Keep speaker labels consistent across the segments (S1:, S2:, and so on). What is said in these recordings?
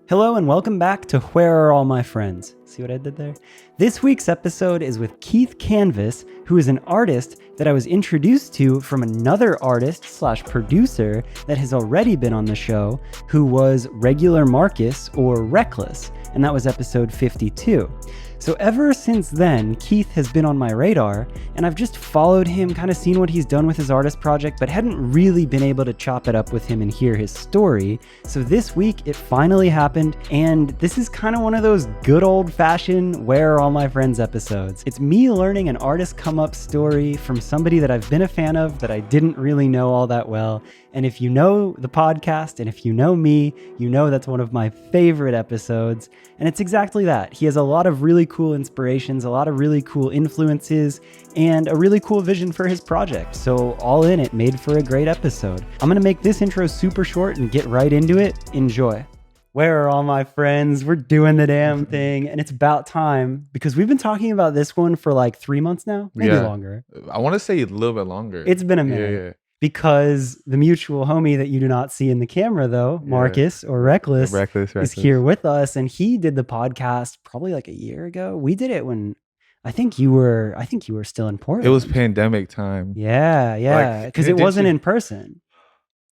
S1: Hello and welcome back to Where Are All My Friends? See what I did there? This week's episode is with Keith Canva, who is an artist that I was introduced to from another artist / producer that has already been on the show, who was Regular Marcus or Reckless, and that was episode 52. So ever since then, Keith has been on my radar, and I've just followed him, kind of seen what he's done with his artist project, but hadn't really been able to chop it up with him and hear his story. So this week, it finally happened, and this is kind of one of those good old-fashioned Where Are All My Friends episodes. It's me learning an artist come-up story from somebody that I've been a fan of that I didn't really know all that well. And if you know the podcast and if you know me, you know that's one of my favorite episodes. And it's exactly that. He has a lot of really cool inspirations, a lot of really cool influences, and a really cool vision for his project. So all in, it made for a great episode. I'm going to make this intro super short and get right into it. Enjoy. Where are all my friends? We're doing the damn thing. And it's about time because we've been talking about this one for like 3 months now, maybe longer.
S2: I want to say a little bit longer.
S1: It's been a minute.
S2: Yeah.
S1: Because the mutual homie that you do not see in the camera, though, Marcus or Reckless, is here with us, and he did the podcast probably like a year ago. We did it when I think you were still in Portland.
S2: It was pandemic time.
S1: Yeah, because it wasn't in person.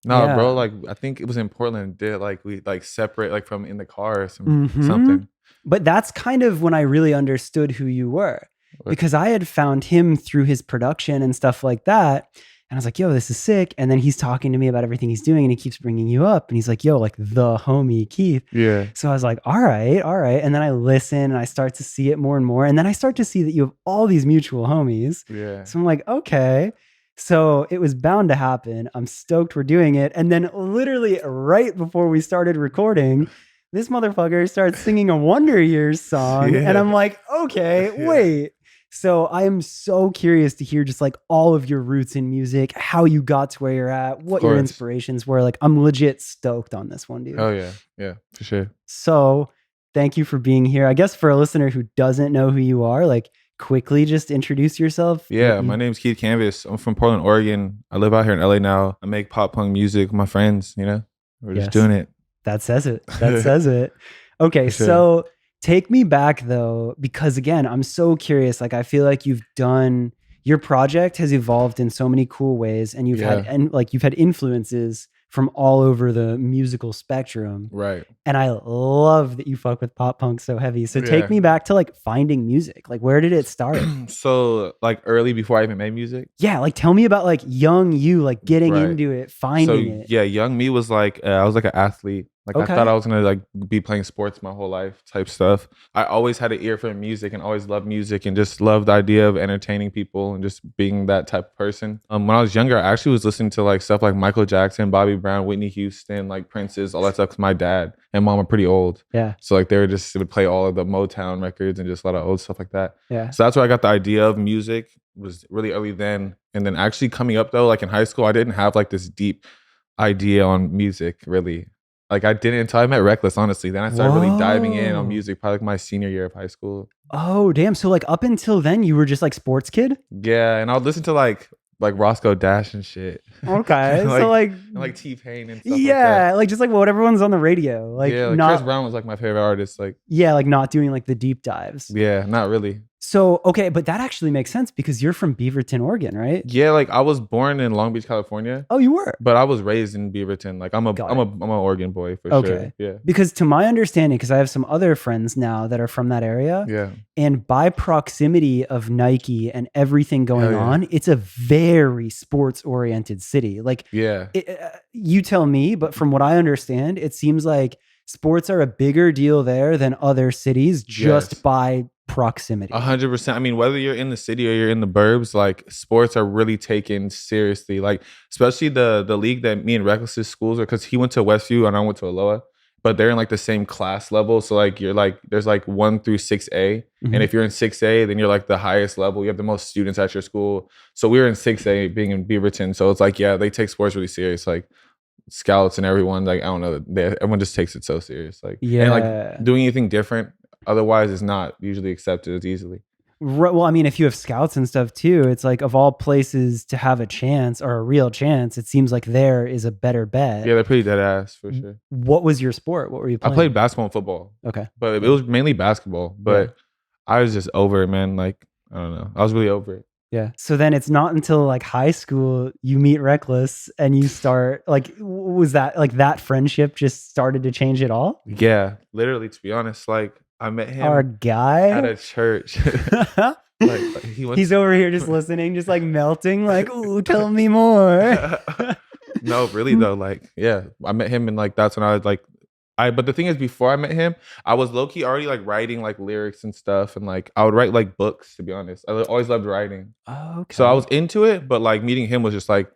S2: No, bro. Like I think it was in Portland. Did we separate like from in the car or something?
S1: But that's kind of when I really understood who you were, because I had found him through his production and stuff like that. And I was like, yo, this is sick. And then he's talking to me about everything he's doing and he keeps bringing you up. And he's like, yo, like the homie Keith.
S2: Yeah.
S1: So I was like, all right. And then I listen and I start to see it more and more. And then I start to see that you have all these mutual homies.
S2: Yeah.
S1: So I'm like, okay. So it was bound to happen. I'm stoked we're doing it. And then literally right before we started recording, this motherfucker starts singing a Wonder Years song. Yeah. And I'm like, okay, wait. So I am so curious to hear just like all of your roots in music, how you got to where you're at, what your inspirations were. Like, I'm legit stoked on this one, dude.
S2: Oh yeah. Yeah, for sure.
S1: So thank you for being here. I guess for a listener who doesn't know who you are, like quickly just introduce yourself.
S2: Yeah, my name's Keith Canva. I'm from Portland, Oregon. I live out here in LA now. I make pop punk music with my friends, We're just doing it.
S1: That says it. That says it. Okay, sure. So take me back though, because again, I'm so curious. Like, I feel like your project has evolved in so many cool ways, and you've had influences from all over the musical spectrum.
S2: Right.
S1: And I love that you fuck with pop punk so heavy. So take me back to like finding music. Like, where did it start?
S2: So like early before I even made music?
S1: Yeah. Like, tell me about like young you, like getting into it, finding it.
S2: Yeah. Young me was like, I was like an athlete. Like I thought I was gonna like be playing sports my whole life type stuff. I always had an ear for music and always loved music and just loved the idea of entertaining people and just being that type of person. When I was younger, I actually was listening to like stuff like Michael Jackson, Bobby Brown, Whitney Houston, like Prince's, all that stuff. Cause my dad and mom are pretty old.
S1: Yeah.
S2: So like they would play all of the Motown records and just a lot of old stuff like that.
S1: Yeah.
S2: So that's where I got the idea of music. Was really early then. And then actually coming up though, like in high school, I didn't have like this deep idea on music really. Like I didn't until I met Reckless, honestly. Then I started really diving in on music, probably like my senior year of high school.
S1: Oh, damn. So like up until then, you were just like sports kid?
S2: Yeah, and I would listen to like Roscoe Dash and shit.
S1: Okay,
S2: like,
S1: so
S2: like T-Pain and stuff like that.
S1: Yeah, like just like what everyone's on the radio. Like,
S2: yeah, like Chris Brown was like my favorite artist. Like,
S1: yeah, like not doing like the deep dives.
S2: Yeah, not really.
S1: So, okay, but that actually makes sense because you're from Beaverton, Oregon, right?
S2: Yeah, like I was born in Long Beach, California.
S1: Oh, you were? But
S2: I was raised in Beaverton. Like I'm an Oregon boy for sure. Yeah.
S1: Because to my understanding, because I have some other friends now that are from that area.
S2: Yeah.
S1: And by proximity of Nike and everything going on, it's a very sports-oriented city. Like, you tell me, but from what I understand, it seems like sports are a bigger deal there than other cities just by proximity.
S2: 100%. I mean, whether you're in the city or you're in the burbs, like sports are really taken seriously. Like, especially the league that me and Reckless's schools are, because he went to Westview and I went to Aloha, but they're in like the same class level. So like you're like there's like 1 through 6A, and if you're in 6A, then you're like the highest level. You have the most students at your school. So we were in 6A, being in Beaverton. So it's like they take sports really serious. Like scouts and everyone, like I don't know, everyone just takes it so serious. Like and like doing anything different otherwise is not usually accepted as easily.
S1: Well, I mean, if you have scouts and stuff too, it's like of all places to have a chance or a real chance, it seems like there is a better bet.
S2: Yeah, they're pretty dead ass for sure.
S1: What was your sport? What were you
S2: I
S1: playing?
S2: played basketball and football.
S1: Okay.
S2: But it was mainly basketball. But I was just over it, man. Like, I don't know. I was really over it.
S1: Yeah. So then it's not until like high school you meet Reckless and you start like, was that like that friendship just started to change it all?
S2: Yeah, literally, to be honest, like I met him
S1: Our guy
S2: at a church. like
S1: he's over here just listening, just like melting, like, ooh, tell me more.
S2: No, really though, like, yeah, I met him and like that's when I was like, but the thing is, before I met him, I was low key already like writing like lyrics and stuff, and like I would write like books. To be honest, I always loved writing.
S1: Oh, okay.
S2: So I was into it, but like meeting him was just like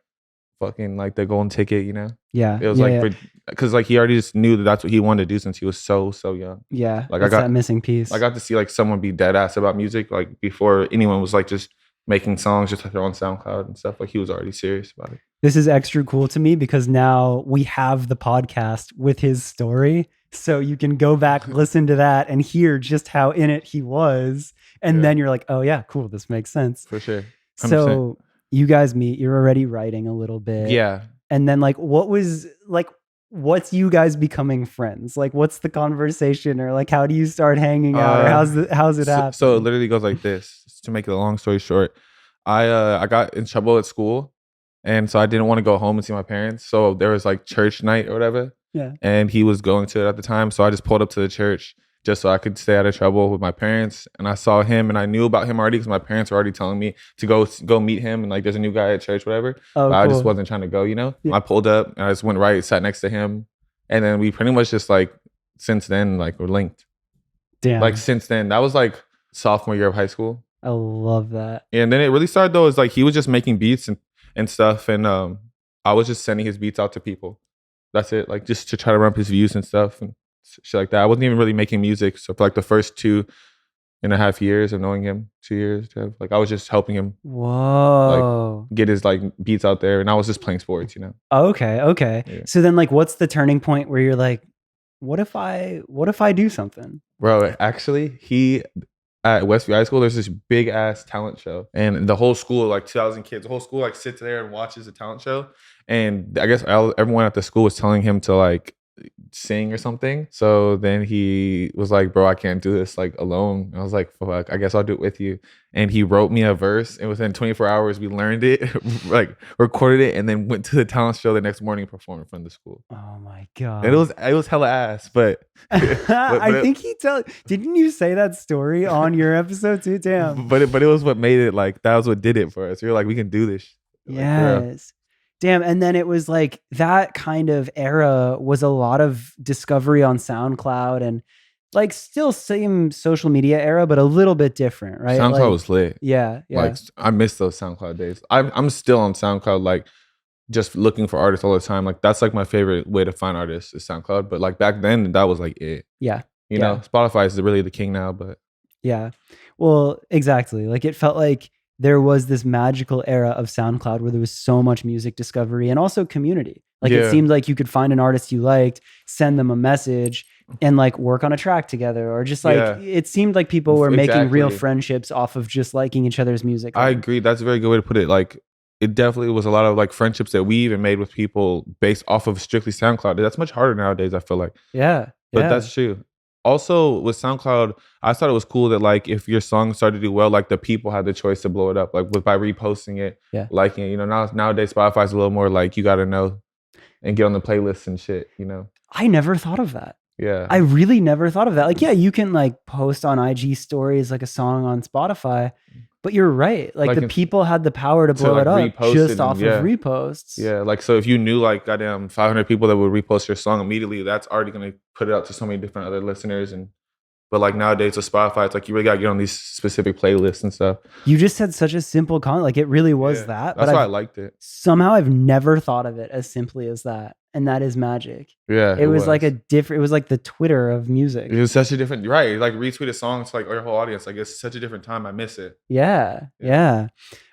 S2: fucking like the golden ticket, you know?
S1: Yeah.
S2: It was because like he already just knew that that's what he wanted to do since he was so young.
S1: Yeah.
S2: Like
S1: I got that missing piece.
S2: I got to see like someone be dead ass about music like before anyone was like just making songs just to throw on SoundCloud and stuff. Like he was already serious about it.
S1: This is extra cool to me because now we have the podcast with his story. So you can go back, listen to that and hear just how in it he was. And then you're like, oh yeah, cool. This makes sense.
S2: For sure. 100%.
S1: So you guys meet, you're already writing a little bit.
S2: Yeah.
S1: And then like, what's you guys becoming friends? Like, what's the conversation or like, how do you start hanging out or how's it happen?
S2: So it literally goes like this. To make it a long story short, I got in trouble at school, and so I didn't want to go home and see my parents. So there was like church night or whatever.
S1: Yeah.
S2: And he was going to it at the time, so I just pulled up to the church just so I could stay out of trouble with my parents. And I saw him, and I knew about him already because my parents were already telling me to go meet him. And like, there's a new guy at church, whatever.
S1: Oh,
S2: but
S1: cool.
S2: I just wasn't trying to go, you know. Yeah. I pulled up and I just went right, sat next to him, and then we pretty much just like since then like we're linked.
S1: Damn.
S2: Like since then, that was like sophomore year of high school.
S1: I love that.
S2: And then it really started though, is like he was just making beats and stuff, and I was just sending his beats out to people. That's it, like just to try to run up his views and stuff and shit like that. I wasn't even really making music. So for like the first 2.5 years of knowing him, 2 years, like I was just helping him like get his like beats out there, and I was just playing sports, you know.
S1: Okay. Yeah. So then like what's the turning point where you're like, what if I do something? Bro,
S2: actually at Westview High School, there's this big ass talent show, and the whole school, like 2,000 kids, the whole school like sits there and watches the talent show. And I guess everyone at the school was telling him to like sing or something. So then he was like, bro, I can't do this like alone. And I was like, fuck, I guess I'll do it with you. And he wrote me a verse, and within 24 hours we learned it, like recorded it, and then went to the talent show the next morning and performed in front of the school.
S1: Oh my God.
S2: And it was hella ass, but
S1: I think didn't you say that story on your episode too? Damn.
S2: But it was what made it, like that was what did it for us. We were like, we can do this.
S1: Yes. Damn. And then it was like that kind of era was a lot of discovery on SoundCloud and like still same social media era, but a little bit different, right?
S2: SoundCloud
S1: like,
S2: was lit.
S1: Yeah.
S2: Like I miss those SoundCloud days. I'm still on SoundCloud, like just looking for artists all the time. Like that's like my favorite way to find artists is SoundCloud. But like back then, that was like it.
S1: Yeah.
S2: You know, Spotify is really the king now, but
S1: yeah. Well, exactly. Like it felt like there was this magical era of SoundCloud where there was so much music discovery and also community. Like it seemed like you could find an artist you liked, send them a message, and like work on a track together, or just like it seemed like people were making real friendships off of just liking each other's music.
S2: I agree. That's a very good way to put it. Like it definitely was a lot of like friendships that we even made with people based off of strictly SoundCloud. That's much harder nowadays, I feel like.
S1: Yeah.
S2: But that's true. Also with SoundCloud, I thought it was cool that like if your song started to do well, like the people had the choice to blow it up, like by reposting it, liking it. You know, nowadays Spotify's a little more like you got to know and get on the playlist and shit. You know,
S1: I never thought of that.
S2: Yeah,
S1: I really never thought of that. Like, yeah, you can like post on IG stories like a song on Spotify, but you're right. Like the people had the power to blow it up just off of reposts.
S2: Yeah, like so if you knew like goddamn 500 people that would repost your song immediately, that's already gonna put it out to so many different other listeners. But like nowadays with Spotify, it's like you really gotta get on these specific playlists and stuff.
S1: You just said such a simple comment. Like it really was that.
S2: That's why I liked it.
S1: Somehow I've never thought of it as simply as that. And that is magic.
S2: Yeah.
S1: It was like it was like the Twitter of music.
S2: It was such a different, right? Like retweet a song to like your whole audience. Like it's such a different time. I miss it.
S1: Yeah.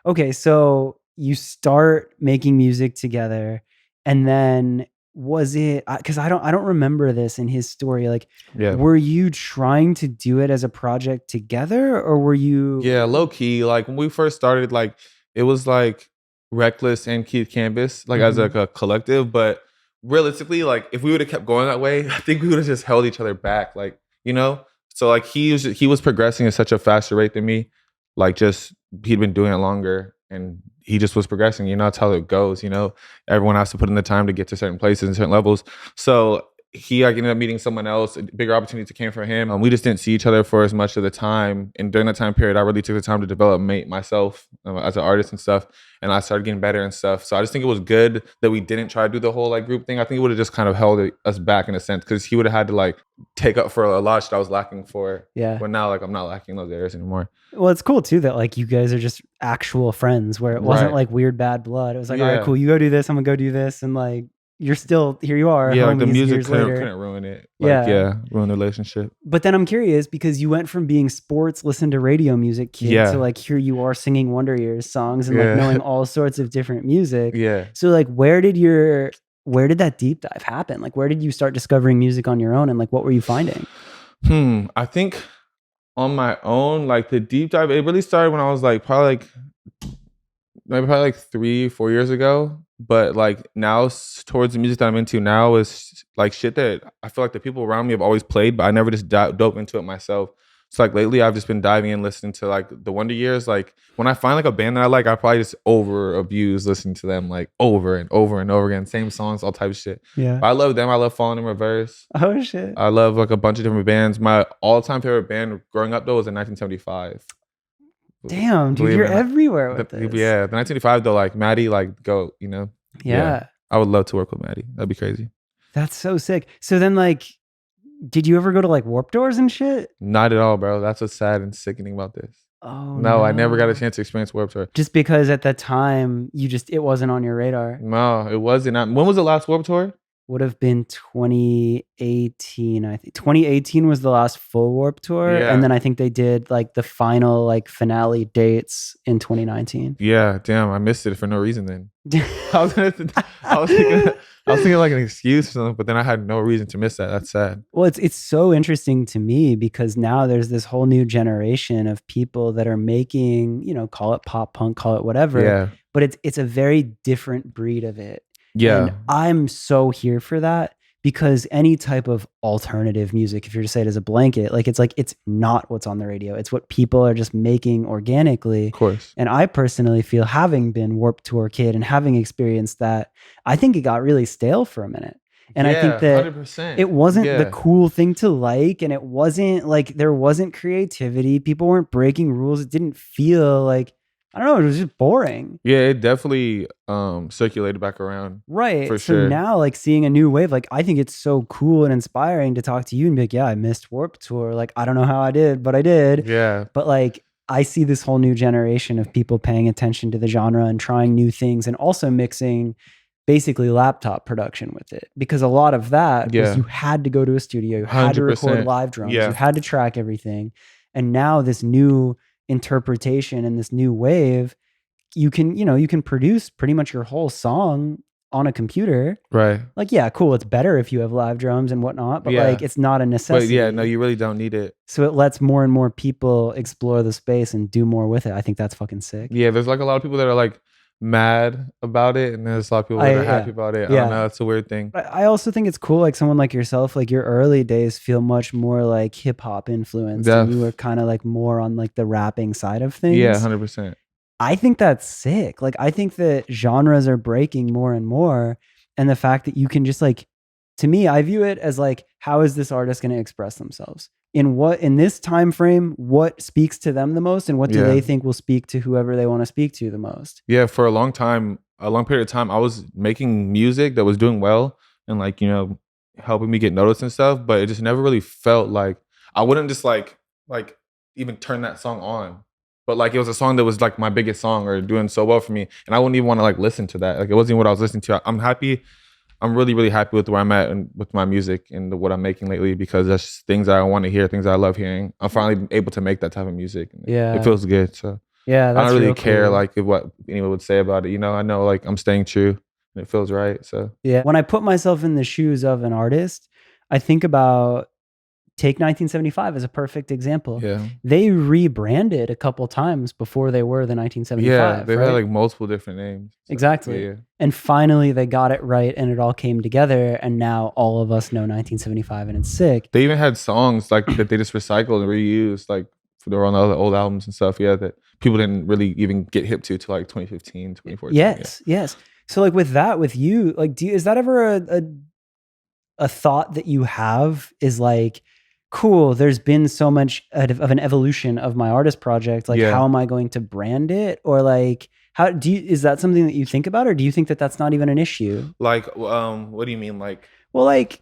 S1: Okay. So you start making music together, and then was it, because I don't remember this in his story. Like,
S2: Yeah.
S1: were you trying to do it as a project together, or were you?
S2: Yeah, low key. Like when we first started, like it was like Reckless and Keith Canvas, like as like a collective. But realistically, like if we would have kept going that way, I think we would have just held each other back. Like, you know? So like he was progressing at such a faster rate than me. Like just he'd been doing it longer and he just was progressing. You know, that's how it goes, you know. Everyone has to put in the time to get to certain places and certain levels. So he like ended up meeting someone else. Bigger opportunities came for him. We just didn't see each other for as much of the time. And during that time period, I really took the time to develop myself as an artist and stuff. And I started getting better and stuff. So I just think it was good that we didn't try to do the whole like group thing. I think it would have just kind of held us back in a sense because he would have had to like take up for a lot that I was lacking for.
S1: Yeah.
S2: But now like I'm not lacking those areas anymore.
S1: Well, it's cool too that like you guys are just actual friends where it wasn't
S2: Right.
S1: like weird bad blood. It was like, all right,
S2: Yeah.
S1: cool, you go do this, I'm gonna go do this, and like you're still here. You are.
S2: Yeah, like the
S1: homies
S2: music
S1: years
S2: couldn't,
S1: later.
S2: couldn't ruin it. Like,
S1: Yeah.
S2: ruin the relationship.
S1: But then I'm curious because you went from being sports, listen to radio music kid
S2: Yeah.
S1: to like here you are singing Wonder Years songs and like
S2: Yeah.
S1: knowing all sorts of different music.
S2: Yeah.
S1: So like where did that deep dive happen? Like where did you start discovering music on your own and like what were you finding?
S2: I think on my own, like the deep dive, it really started when I was like probably like 3-4 years ago. But like now towards the music that I'm into now is like shit that I feel like the people around me have always played, but I never just dove into it myself. So like lately I've just been diving in, listening to like the Wonder Years. Like when I find like a band that I like, I probably just over abuse listening to them like over and over and over again. Same songs, all types of shit.
S1: Yeah.
S2: But I love them. I love Falling in Reverse.
S1: Oh shit.
S2: I love like a bunch of different bands. My all-time favorite band growing up though was in 1975.
S1: Damn, dude, you're everywhere with this.
S2: Yeah, the 1975 though, like Maddie, like go, you know.
S1: Yeah.
S2: I would love to work with Maddie. That'd be crazy.
S1: That's so sick. So then like, did you ever go to like Warped Doors and shit?
S2: Not at all, bro. That's what's sad and sickening about this.
S1: Oh
S2: no, I never got a chance to experience Warped Tour.
S1: Just because at that time it wasn't on your radar.
S2: No, it wasn't. When was the last Warped Tour?
S1: Would have been 2018. I think 2018 was the last full Warped Tour, and then I think they did like the final like finale dates in 2019.
S2: Yeah, damn, I missed it for no reason. Then I was thinking like an excuse or something, but then I had no reason to miss that. That's sad.
S1: Well, it's so interesting to me because now there's this whole new generation of people that are making, you know, call it pop punk, call it whatever.
S2: Yeah,
S1: but it's a very different breed of it.
S2: Yeah.
S1: And I'm so here for that because any type of alternative music, if you're to say it as a blanket, like it's not what's on the radio. It's what people are just making organically.
S2: Of course.
S1: And I personally feel, having been Warped Tour kid and having experienced that, I think it got really stale for a minute. And I think that
S2: 100%.
S1: it wasn't the cool thing to like, and it wasn't like there wasn't creativity. People weren't breaking rules. It didn't feel like, I don't know, it was just boring.
S2: Yeah, it definitely circulated back around.
S1: Right.
S2: For
S1: so
S2: sure.
S1: now like seeing a new wave, like I think it's so cool and inspiring to talk to you and be like, yeah, I missed Warped Tour. Like, I don't know how I did, but I did.
S2: Yeah.
S1: But like, I see this whole new generation of people paying attention to the genre and trying new things and also mixing basically laptop production with it. Because a lot of that was you had to go to a studio, you had to record live drums, you had to track everything. And now this new interpretation and this new wave, you can produce pretty much your whole song on a computer.
S2: Right.
S1: Like, yeah, cool. It's better if you have live drums and whatnot, but like it's not a necessity.
S2: But yeah, no, you really don't need it.
S1: So it lets more and more people explore the space and do more with it. I think that's fucking sick.
S2: Yeah, there's like a lot of people that are like mad about it, and there's a lot of people that are happy about it. I don't know, it's a weird thing.
S1: I also think it's cool, like someone like yourself, like your early days feel much more like hip hop influenced, and you were kind of like more on like the rapping side of things.
S2: Yeah, 100%.
S1: I think that's sick. Like, I think that genres are breaking more and more, and the fact that you can just like, to me, I view it as like, how is this artist going to express themselves? In this time frame, what speaks to them the most, and what do they think will speak to whoever they want to speak to the most?
S2: Yeah, for a long period of time, I was making music that was doing well and like, you know, helping me get noticed and stuff, but it just never really felt like I wouldn't just like even turn that song on. But like it was a song that was like my biggest song or doing so well for me, and I wouldn't even want to like listen to that. Like it wasn't even what I was listening to. I'm happy. I'm really, really happy with where I'm at and with my music and what I'm making lately, because that's just things I want to hear, things I love hearing. I'm finally able to make that type of music.
S1: Yeah,
S2: it feels good. So
S1: yeah,
S2: I don't really care like what anyone would say about it. You know, I know like I'm staying true. and it feels right. So
S1: Yeah. When I put myself in the shoes of an artist, I think about take 1975 as a perfect example.
S2: yeah.
S1: They rebranded a couple times before they were the
S2: Yeah,
S1: 1975,
S2: they've
S1: right?
S2: had like multiple different names. So,
S1: Exactly.
S2: Yeah.
S1: And finally they got it right and it all came together. And now all of us know 1975 and it's sick.
S2: They even had songs like that they just recycled and reused, like they were on the other old albums and stuff. Yeah, that people didn't really even get hip to till like 2015, 2014.
S1: Yes, yes. So like with that, with you, like, is that ever a thought that you have is like, cool, there's been so much of an evolution of my artist project. Like,
S2: Yeah.
S1: how am I going to brand it? Or like, how do you, is that something that you think about? Or do you think that that's not even an issue?
S2: Like, what do you mean? Like,
S1: Well, like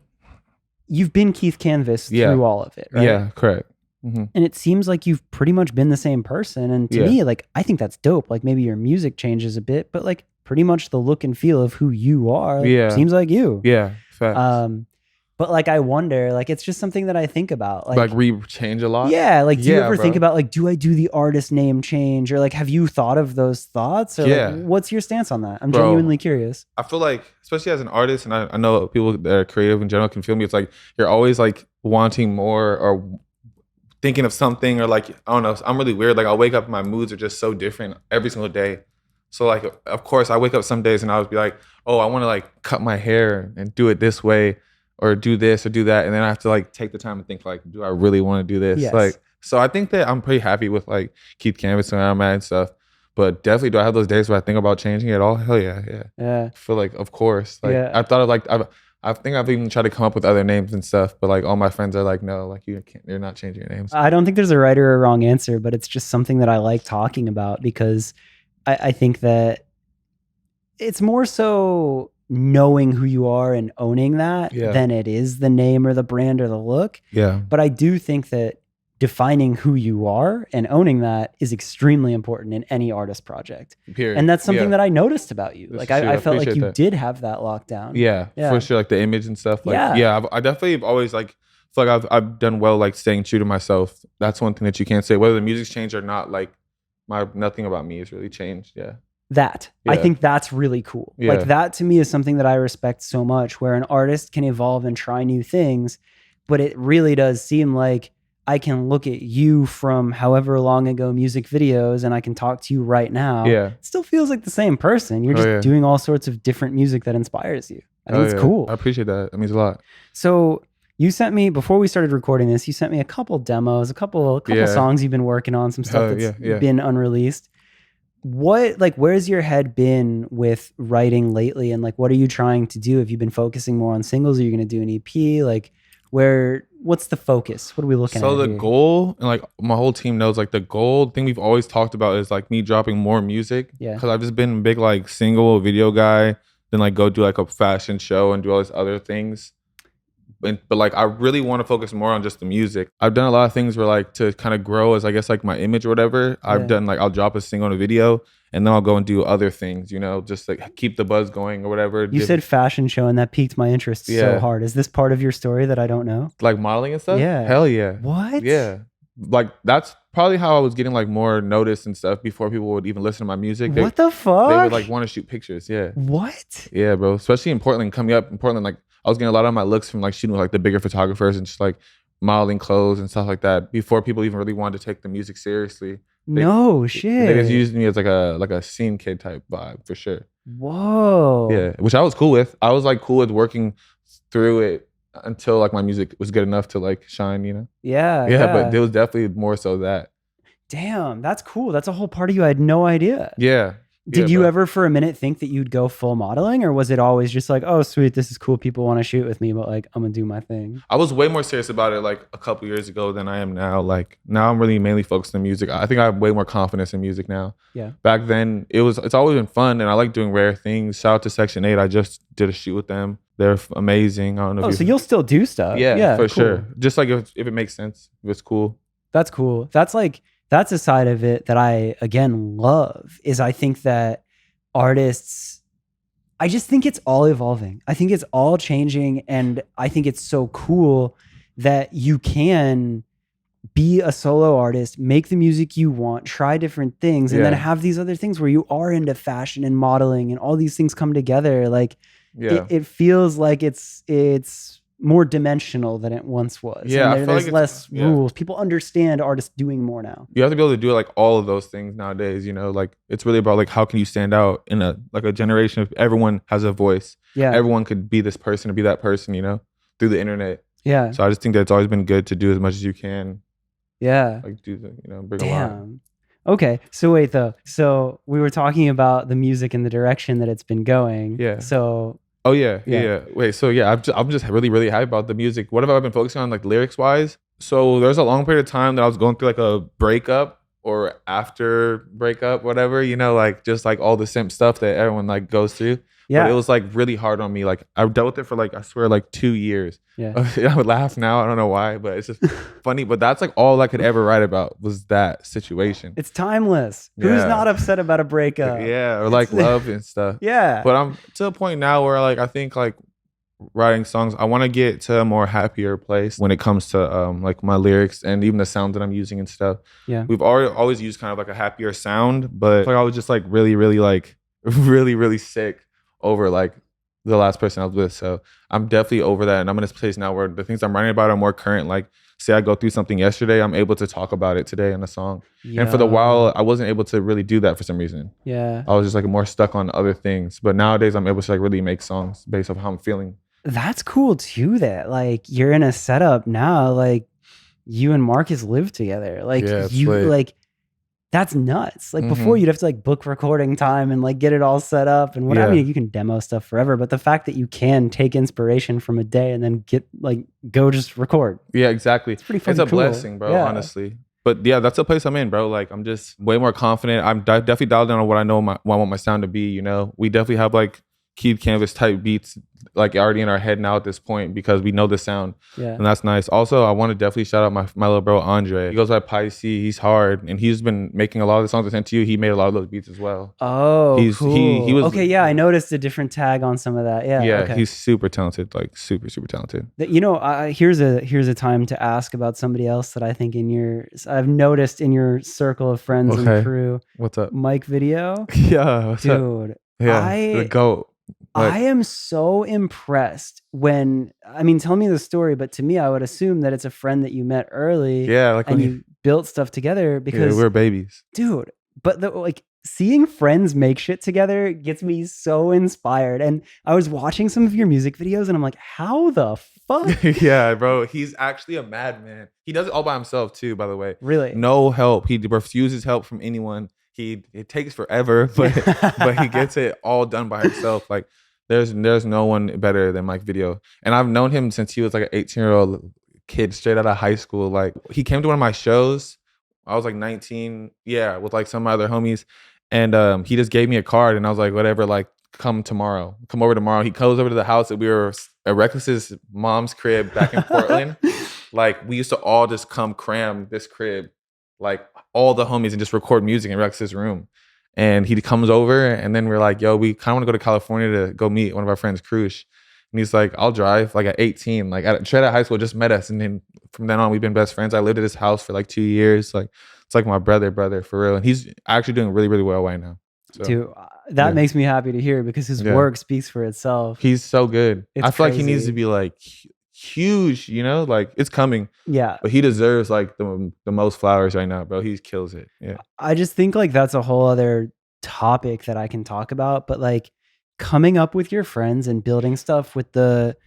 S1: you've been Keith Canvas
S2: Yeah.
S1: through all of it, right?
S2: yeah, correct. hmm
S1: And it seems like you've pretty much been the same person. And to
S2: Yeah.
S1: me, like, I think that's dope. Like maybe your music changes a bit, but like pretty much the look and feel of who you are
S2: Yeah.
S1: seems like you.
S2: Yeah, facts.
S1: But like, I wonder, like, it's just something that I think about.
S2: Like change a lot.
S1: Yeah. Like, do you
S2: Yeah,
S1: ever think
S2: bro.
S1: about like, do I do the artist name change? Or like, have you thought of those thoughts? Or
S2: Yeah.
S1: like, what's your stance on that? I'm
S2: Bro.
S1: genuinely curious.
S2: I feel like, especially as an artist, and I know people that are creative in general can feel me. It's like you're always like wanting more or thinking of something, or like, I don't know. I'm really weird. Like, I'll wake up, my moods are just so different every single day. So like, of course, I wake up some days and I'll be like, oh, I want to like cut my hair and do it this way, or do this or do that, and then I have to like take the time and think like, do I really want to do this?
S1: Yes.
S2: Like, so I think that I'm pretty happy with like Keith Canvas and where I'm at and stuff. But definitely, do I have those days where I think about changing it all? Hell yeah, yeah.
S1: Yeah.
S2: I feel like, of course. Like,
S1: Yeah.
S2: I thought of like, I think I've even tried to come up with other names and stuff, but like all my friends are like, no, like you're not changing your names.
S1: I don't think there's a right or a wrong answer, but it's just something that I like talking about because I think that it's more so knowing who you are and owning that
S2: Yeah.
S1: than it is the name or the brand or the look.
S2: Yeah.
S1: But I do think that defining who you are and owning that is extremely important in any artist project.
S2: Period.
S1: And that's something
S2: Yeah.
S1: that I noticed about you.
S2: This
S1: Like
S2: is true.
S1: I
S2: I
S1: felt like
S2: appreciate
S1: you
S2: that.
S1: did have that lockdown.
S2: Yeah,
S1: Yeah.
S2: for sure. Like the image and stuff. Like,
S1: Yeah.
S2: yeah, I definitely have always like, feel like I've done well, like staying true to myself. That's one thing that you can't say. Whether the music's changed or not, like nothing about me has really changed. Yeah.
S1: That. I
S2: Yeah.
S1: think that's really cool.
S2: Yeah.
S1: Like that to me is something that I respect so much, where an artist can evolve and try new things, but it really does seem like I can look at you from however long ago music videos and I can talk to you right now.
S2: Yeah.
S1: It still feels like the same person. You're
S2: Oh,
S1: just
S2: yeah.
S1: doing all sorts of different music that inspires you. I think
S2: Oh,
S1: it's
S2: yeah.
S1: cool.
S2: I appreciate that. That means a lot.
S1: So you sent me, before we started recording this, you sent me a couple demos, a couple
S2: Yeah.
S1: songs you've been working on, some stuff
S2: Oh,
S1: that's
S2: yeah.
S1: been unreleased. Where's your head been with writing lately? And like, what are you trying to do? Have you been focusing more on singles? Are you going to do an EP? Like what's the focus? What are we looking at?
S2: So the
S1: here?
S2: goal, and like my whole team knows, like the goal thing we've always talked about is like me dropping more music.
S1: Yeah.
S2: Because I've just been a big like single video guy, then like go do like a fashion show and do all these other things. But like I really want to focus more on just the music. I've done a lot of things where like to kind of grow as I guess like my image or whatever. I've
S1: Yeah.
S2: done like I'll drop a single and a video and then I'll go and do other things, you know, just like keep the buzz going or whatever.
S1: You said fashion show and that piqued my interest so
S2: Yeah.
S1: hard. Is this part of your story that I don't know?
S2: like modeling and stuff.
S1: Yeah.
S2: Hell yeah.
S1: What?
S2: Yeah. Like that's probably how I was getting like more notice and stuff before people would even listen to my music.
S1: What the fuck?
S2: They would like want to shoot pictures. Yeah.
S1: What?
S2: Yeah, bro. Especially in Portland, coming up in Portland, like I was getting a lot of my looks from like shooting with like the bigger photographers and just like modeling clothes and stuff like that before people even really wanted to take the music seriously.
S1: No
S2: They
S1: shit.
S2: just used me as like a scene kid type vibe for sure.
S1: Whoa.
S2: Yeah, which I was cool with. I was like cool with working through it until like my music was good enough to like shine, you know?
S1: Yeah.
S2: Yeah, but it was definitely more so that.
S1: Damn, that's cool. That's a whole part of you I had no idea.
S2: Yeah.
S1: Did
S2: Yeah,
S1: you
S2: bro.
S1: ever for a minute think that you'd go full modeling, or was it always just like, oh, sweet, this is cool, people want to shoot with me, but like I'm gonna do my thing?
S2: I was way more serious about it like a couple years ago than I am now. Like now I'm really mainly focused on music. I think I have way more confidence in music now.
S1: Yeah.
S2: Back then it's always been fun and I like doing rare things. Shout out to Section 8. I just did a shoot with them. They're amazing. I don't know
S1: Oh,
S2: if
S1: so you'll still do stuff?
S2: yeah, for
S1: cool.
S2: sure. Just like if it makes sense, if it's cool.
S1: That's cool. That's a side of it that I again love. Is I think that artists, I just think it's all evolving. I think it's all changing, and I think it's so cool that you can be a solo artist, make the music you want, try different things, and then have these other things where you are into fashion and modeling and all these things come together. Like it feels like it's more dimensional than it once was.
S2: Yeah,
S1: and there's less rules. People understand artists doing more now.
S2: You have to be able to do like all of those things nowadays, you know, like it's really about like how can you stand out in a generation of everyone has a voice. Yeah. Everyone could be this person or be that person, you know, through the internet. Yeah. So I just think that it's always been good to do as much as you can. Yeah. Like do the, you know, bring a lot.
S1: Okay. So wait though. So we were talking about the music and the direction that it's been going. Yeah. So
S2: oh yeah. Wait, so yeah, I'm just really, really happy about the music. What have I been focusing on like lyrics wise? So there's a long period of time that I was going through like a breakup or after breakup, whatever, you know, like just like all the simp stuff that everyone like goes through. Yeah. But it was like really hard on me. Like I dealt with it for like, I swear, like 2 years. Yeah. I would laugh now. I don't know why, but it's just funny. But that's like all I could ever write about was that situation.
S1: It's timeless. Yeah. Who's not upset about a breakup?
S2: Yeah. Or like love and stuff. Yeah. But I'm to a point now where like, I think like writing songs, I want to get to a more happier place when it comes to like my lyrics and even the sound that I'm using and stuff. Yeah. We've always used kind of like a happier sound, but like I was just like really, really like really, really sick over like the last person I was with. So I'm definitely over that. And I'm in this place now where the things I'm writing about are more current. Like say I go through something yesterday, I'm able to talk about it today in a song. Yeah. And for the while, I wasn't able to really do that for some reason. Yeah. I was just like more stuck on other things. But nowadays I'm able to like really make songs based off how I'm feeling.
S1: That's cool too, that like you're in a setup now, like you and Marcus live together. Like like that's nuts. Like before you'd have to like book recording time and like get it all set up and whatever. I mean, you can demo stuff forever, but the fact that you can take inspiration from a day and then go just record.
S2: Yeah, exactly. It's pretty fucking cool. Blessing, bro, honestly. But yeah, that's the place I'm in, bro. Like I'm just way more confident. I'm definitely dialed down on what I know what I want my sound to be, you know. We definitely have like Keith Canvas type beats like already in our head now at this point because we know the sound. Yeah. And that's nice. Also, I want to definitely shout out my little bro Andre. He goes by Pisces. He's hard and he's been making a lot of the songs I sent to you. He made a lot of those beats as well.
S1: Oh, cool. He was okay. Yeah, I noticed a different tag on some of that. Yeah.
S2: Yeah,
S1: okay.
S2: He's super talented. Like super talented.
S1: You know, here's a time to ask about somebody else that I think I've noticed in your circle of friends and crew.
S2: What's up?
S1: Mike Video.
S2: Yeah. What's
S1: dude.
S2: Up? Yeah. The GOAT.
S1: Like, I am so impressed tell me the story, but to me, I would assume that it's a friend that you met early. Yeah. Like and you built stuff together because
S2: we're babies.
S1: Dude, but seeing friends make shit together gets me so inspired. And I was watching some of your music videos and I'm like, how the fuck?
S2: Yeah, bro. He's actually a madman. He does it all by himself too, by the way.
S1: Really?
S2: No help. He refuses help from anyone. It takes forever, but he gets it all done by himself. Like there's no one better than Mike Video. And I've known him since he was like an 18-year-old kid straight out of high school. Like he came to one of my shows. I was like 19, with like some other homies. And he just gave me a card and I was like, whatever, like come over tomorrow. He goes over to the house that we were at Reckless's mom's crib back in Portland. Like we used to all just come cram this crib, like all the homies, and just record music in Rex's room. And he comes over and then we're like, yo, we kind of want to go to California to go meet one of our friends, Krush. And he's like, I'll drive. Like at 18, like straight out of high school, just met us. And then from then on, we've been best friends. I lived at his house for like 2 years. Like it's like my brother for real. And he's actually doing really, really well right now. So,
S1: dude, that makes me happy to hear because his work speaks for itself.
S2: He's so good. I feel like he needs to be like huge, you know, like it's coming. Yeah. But he deserves like the most flowers right now, bro. He kills it. Yeah.
S1: I just think like that's a whole other topic that I can talk about, but like coming up with your friends and building stuff with the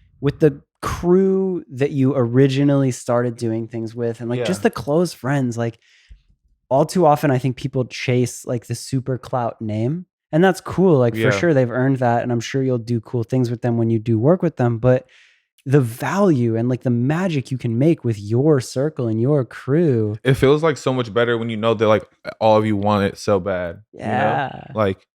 S1: crew that you originally started doing things with and like just the close friends, like all too often I think people chase like the super clout name, and that's cool. Like for sure they've earned that, and I'm sure you'll do cool things with them when you do work with them, but the value and like the magic you can make with your circle and your crew.
S2: It feels like so much better when you know that like all of you want it so bad. Yeah. You know? Like,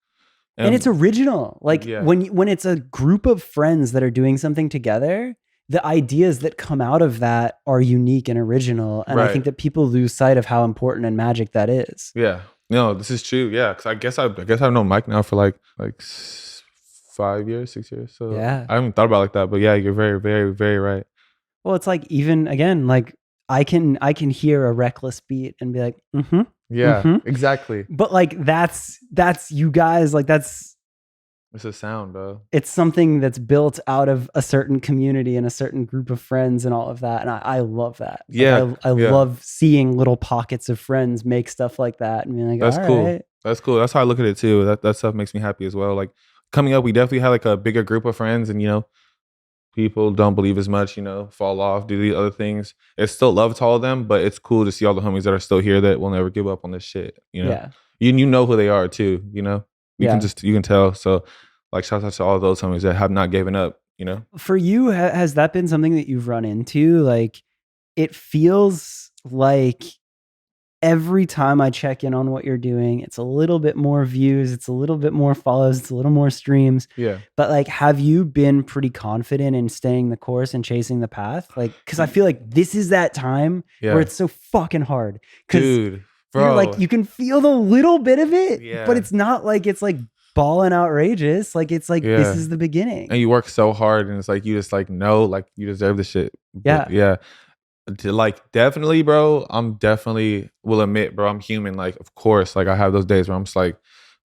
S1: and it's original. Like when it's a group of friends that are doing something together, the ideas that come out of that are unique and original. And I think that people lose sight of how important and magic that is.
S2: Yeah. No, this is true. Yeah. Cause I guess I've known Mike now for like 5 years, 6 years. So I haven't thought about it like that, but yeah, you're very, very, very right.
S1: Well, it's like even again, like I can hear a Reckless beat and be like, mm-hmm.
S2: Yeah,
S1: mm-hmm.
S2: exactly.
S1: But like that's you guys, like
S2: It's a sound, bro.
S1: it's something that's built out of a certain community and a certain group of friends and all of that. And I love that. Like,
S2: Yeah.
S1: I love seeing little pockets of friends make stuff like that and being like,
S2: That's
S1: all
S2: cool.
S1: right.
S2: That's cool. That's how I look at it too. That stuff makes me happy as well. Like coming up, we definitely had like a bigger group of friends, and people don't believe as much, fall off, do these other things. It's still love to all of them, but it's cool to see all the homies that are still here that will never give up on this shit.
S1: Yeah.
S2: You know who they are too, you
S1: Yeah.
S2: can tell. So like shout out to all those homies that have not given up,
S1: For you, has that been something that you've run into? Like, it feels like every time I check in on what you're doing, it's a little bit more views, it's a little bit more follows, it's a little more streams.
S2: Yeah.
S1: But like, have you been pretty confident in staying the course and chasing the path? Like, because I feel like this is that time where it's so fucking hard.
S2: Dude, bro.
S1: You're like, you can feel the little bit of it,
S2: Yeah.
S1: but it's not like it's like balling outrageous. Like, it's like, this is the beginning.
S2: And you work so hard, and it's like, you just like, know, like you deserve the shit. But, yeah. Like definitely, bro, will admit, bro, I'm human. Like, of course, like I have those days where I'm just like,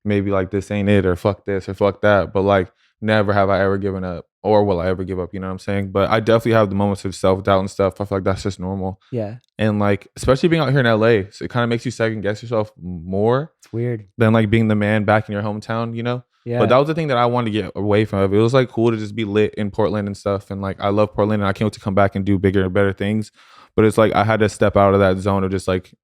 S2: maybe like this ain't it, or fuck this or fuck that. But like never have I ever given up, or will I ever give up, you know what I'm saying? But I definitely have the moments of self-doubt and stuff. I feel like that's just normal.
S1: Yeah. And
S2: like, especially being out here in LA, so it kind of makes you second guess yourself more.
S1: It's weird.
S2: Than like being the man back in your hometown,
S1: Yeah.
S2: But that was the thing that I wanted to get away from. It was like cool to just be lit in Portland and stuff. And like, I love Portland, and I can't wait to come back and do bigger and better things. But it's like, I had to step out of that zone of just like,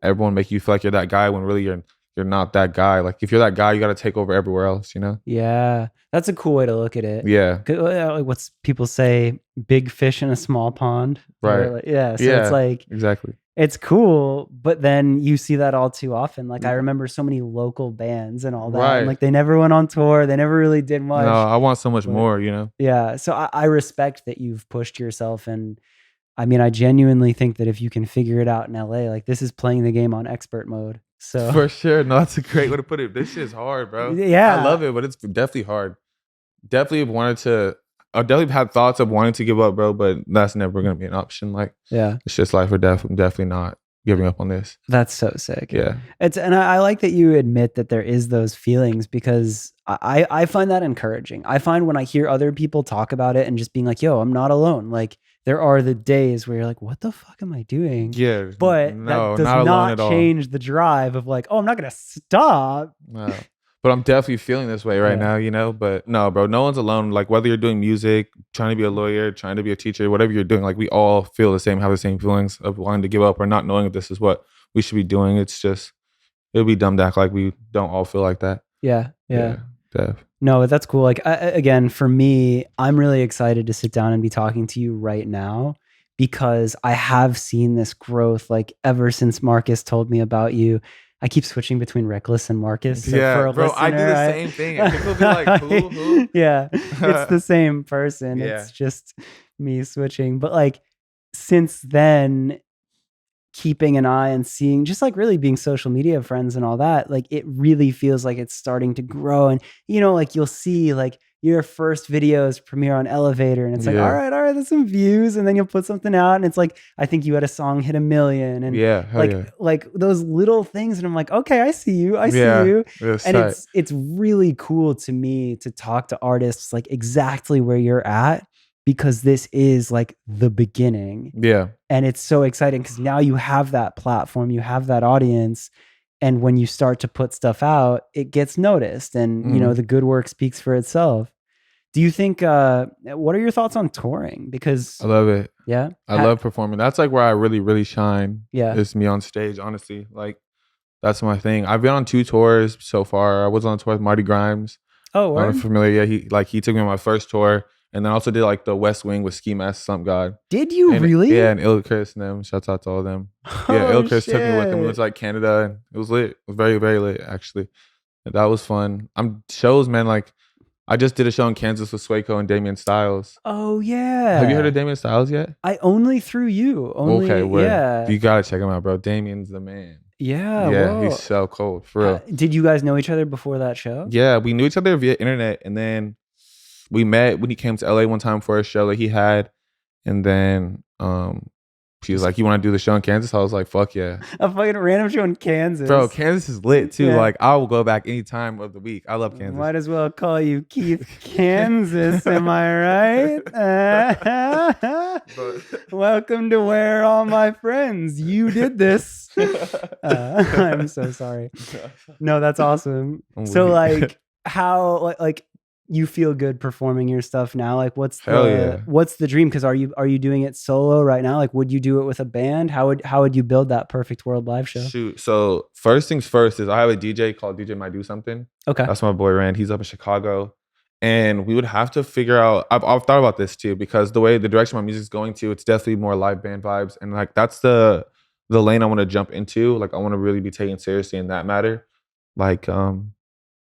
S2: everyone make you feel like you're that guy when really you're not that guy. Like if you're that guy, you got to take over everywhere else,
S1: Yeah. That's a cool way to look at it.
S2: Yeah.
S1: Like what's people say, big fish in a small pond.
S2: Right.
S1: Like, yeah. So it's like,
S2: exactly.
S1: It's cool, but then you see that all too often. Like I remember so many local bands and all that.
S2: Right.
S1: And like they never went on tour. They never really did much.
S2: No, I want so much more,
S1: Yeah. So I respect that you've pushed yourself. And I mean, I genuinely think that if you can figure it out in LA, like this is playing the game on expert mode. So
S2: for sure. No, that's a great way to put it. This shit's hard, bro.
S1: Yeah.
S2: I love it, but it's definitely hard. I definitely had thoughts of wanting to give up, bro, but that's never going to be an option. Like, it's just life. We're definitely not giving up on this.
S1: That's so sick.
S2: Yeah.
S1: And I like that you admit that there is those feelings, because I find that encouraging. I find when I hear other people talk about it and just being like, yo, I'm not alone. Like there are the days where you're like, what the fuck am I doing?
S2: Yeah.
S1: But that does not change the drive of like, oh, I'm not going to stop.
S2: No. But I'm definitely feeling this way right now, But no, bro, no one's alone. Like whether you're doing music, trying to be a lawyer, trying to be a teacher, whatever you're doing, like we all feel the same, have the same feelings of wanting to give up or not knowing if this is what we should be doing. It's just, it'll be dumb to act like we don't all feel like that.
S1: Yeah.
S2: Def.
S1: No, that's cool. Like again, for me, I'm really excited to sit down and be talking to you right now, because I have seen this growth like ever since Marcus told me about you. I keep switching between Reckless and Marcus. So
S2: yeah,
S1: for a
S2: bro,
S1: listener,
S2: I do the same thing. And people be like, who?
S1: Yeah, it's the same person.
S2: Yeah.
S1: It's just me switching. But like since then, keeping an eye and seeing, just like really being social media friends and all that, like it really feels like it's starting to grow. And like you'll see like your first videos premiere on Elevator, and it's like, all right, there's some views, and then you'll put something out, and it's like, I think you had a song hit 1 million, and like those little things, and I'm like, okay, I see you, I see you, and it's really cool to me to talk to artists like exactly where you're at, because this is like the beginning, and it's so exciting because now you have that platform, you have that audience. And when you start to put stuff out, it gets noticed, and the good work speaks for itself. Do you think? What are your thoughts on touring? Because
S2: I love it.
S1: Yeah,
S2: I love performing. That's like where I really, really shine.
S1: Yeah,
S2: it's me on stage. Honestly, like that's my thing. I've been on 2 tours so far. I was on a tour with Marty Grimes.
S1: Oh,
S2: I'm familiar. Yeah, he took me on my first tour. And then I also did like the West Wing with Ski Mask, Slump God.
S1: Did you really?
S2: Yeah, and Il Chris and them. Shouts out to all of them. Yeah, Il Chris took me with him. We went to like Canada, and it was lit. It was very, very lit, actually. And that was fun. Shows, man. Like I just did a show in Kansas with Swaco and Damian Styles.
S1: Oh yeah.
S2: Have you heard of Damian Styles yet?
S1: I only through you. Okay,
S2: yeah. You gotta check him out, bro. Damian's the man.
S1: Yeah.
S2: Yeah,
S1: whoa.
S2: He's so cool for real.
S1: Did you guys know each other before that show?
S2: Yeah, we knew each other via internet, and then we met when he came to LA one time for a show that he had, and then She was like, "You want to do the show in Kansas?" I was like, "Fuck yeah."
S1: A fucking random show in Kansas.
S2: Bro, Kansas is lit too.
S1: Yeah.
S2: Like, I will go back any time of the week. I love Kansas.
S1: Might as well call you Keith Kansas, am I right? Welcome to Where Are All My Friends. You did this. I'm so sorry. No, that's awesome. So like how like you feel good performing your stuff now? Like what's the dream? Because are you doing it solo right now? Like would you do it with a band? How would you build that Perfect World live show?
S2: Shoot. So first things first is I have a DJ called DJ Might Do Something.
S1: Okay.
S2: That's my boy Rand. He's up in Chicago. And we would have to figure out, I've thought about this too, because the direction my music's going to, it's definitely more live band vibes. And like that's the lane I want to jump into. Like I want to really be taken seriously in that matter. Like I